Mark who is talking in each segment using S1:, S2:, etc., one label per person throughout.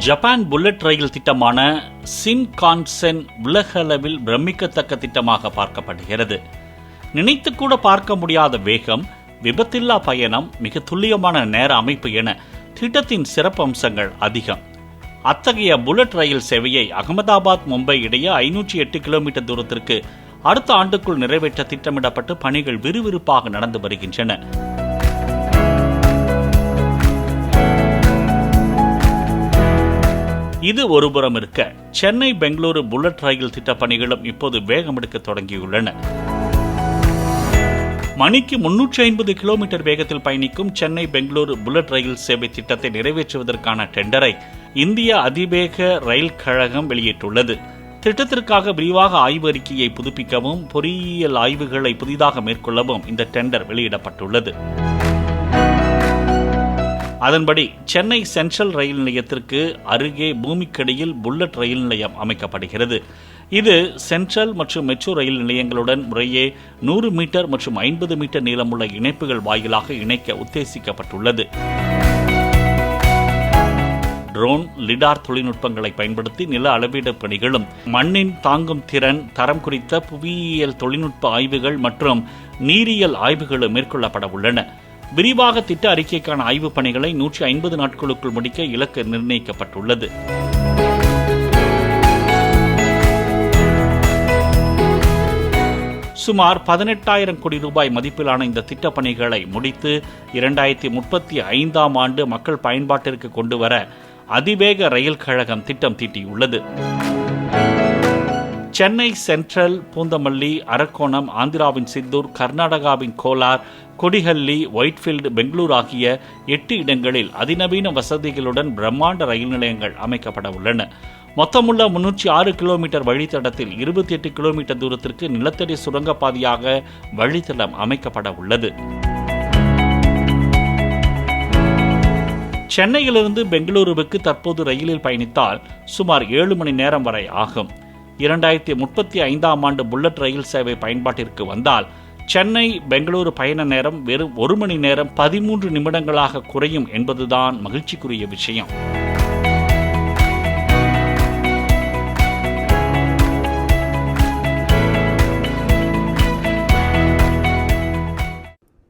S1: Japan bullet ரயில் திட்டமான Shinkansen உலகளவில் பிரமிக்கத்தக்க திட்டமாக பார்க்கப்படுகிறது. நினைத்து கூட பார்க்க முடியாத வேகம், விபத்தில்லா பயணம், மிக துல்லியமான நேர அமைப்பு என திட்டத்தின் சிறப்பம்சங்கள் அதிகம். அத்தகைய புல்லட் ரயில் சேவையை அகமதாபாத் மும்பை இடையே 508 கிலோமீட்டர் தூரத்திற்கு அடுத்த ஆண்டுக்குள் நிறைவேற்ற திட்டமிடப்பட்டு பணிகள் விறுவிறுப்பாக நடந்து வருகின்றன. இது ஒருபுறம் இருக்க, சென்னை பெங்களூரு புல்லட் ரயில் திட்ட பணிகளும் இப்போது வேகமெடுக்க தொடங்கியுள்ளன. மணிக்கு 350 கிலோமீட்டர் வேகத்தில் பயணிக்கும் சென்னை பெங்களூரு புல்லட் ரயில் சேவை திட்டத்தை நிறைவேற்றுவதற்கான டெண்டரை இந்திய அதிவேக ரயில் கழகம் வெளியிட்டுள்ளது. திட்டத்திற்காக விரிவாக ஆய்வு அறிக்கையை புதுப்பிக்கவும் பொறியியல் ஆய்வுகளை புதிதாக மேற்கொள்ளவும் இந்த டெண்டர் வெளியிடப்பட்டுள்ளது. அதன்படி சென்னை சென்ட்ரல் ரயில் நிலையத்திற்கு அருகே பூமிக்கடியில் புல்லட் ரயில் நிலையம் அமைக்கப்படுகிறது. இது சென்ட்ரல் மற்றும் மெட்ரோ ரயில் நிலையங்களுடன் முறையே 100 மீட்டர் மற்றும் 50 மீட்டர் நீளமுள்ள இணைப்புகள் வாயிலாக இணைக்க உத்தேசிக்கப்பட்டுள்ளது. ட்ரோன், லிடார் தொழில்நுட்பங்களை பயன்படுத்தி நில அளவீடு பணிகளும், மண்ணின் தாங்கும் திறன், தரம் குறித்த புவியியல் தொழில்நுட்ப ஆய்வுகள் மற்றும் நீரியல் ஆய்வுகளும் மேற்கொள்ளப்பட உள்ளன. விரிவாக திட்ட அறிக்கைக்கான ஆய்வுப் பணிகளை 150 நாட்களுக்குள் முடிக்க இலக்கு நிர்ணயிக்கப்பட்டுள்ளது. சுமார் 18,000 கோடி ரூபாய் மதிப்பிலான இந்த திட்டப் பணிகளை முடித்து 2035ஆம் ஆண்டு மக்கள் பயன்பாட்டிற்கு கொண்டுவர அதிவேக ரயில் கழகம் திட்டம் தீட்டியுள்ளது. சென்னை சென்ட்ரல், பூந்தமல்லி, அரக்கோணம், ஆந்திராவின் சித்தூர், கர்நாடகாவின் கோலார், கொடிஹல்லி, ஒயிட்ஃபீல்டு, பெங்களூர் ஆகிய 8 இடங்களில் அதிநவீன வசதிகளுடன் பிரம்மாண்ட ரயில் நிலையங்கள் அமைக்கப்பட உள்ளன. மொத்தமுள்ள 306 கிலோமீட்டர் வழித்தடத்தில் 28 கிலோமீட்டர் தூரத்திற்கு நிலத்தடி சுரங்கப்பாதையாக வழித்தடம் அமைக்கப்பட உள்ளது. சென்னையிலிருந்து பெங்களூருவுக்கு தற்போது ரயிலில் பயணித்தால் சுமார் 7 மணி நேரம் வரை ஆகும். 2035ஆம் ஆண்டு புல்லட் ரயில் சேவை பயன்பாட்டிற்கு வந்தால் சென்னை பெங்களூரு பயண நேரம் வெறும் 1 மணி நேரம் 13 நிமிடங்களாக குறையும் என்பதுதான் மகிழ்ச்சிக்குரிய விஷயம்.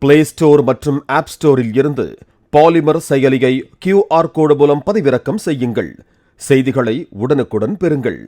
S2: பிளே ஸ்டோர் மற்றும் ஆப் ஸ்டோரில் இருந்து பாலிமர் செயலியை QR கோடு மூலம் பதிவிறக்கம் செய்யுங்கள். செய்திகளை உடனுக்குடன் பெறுங்கள்.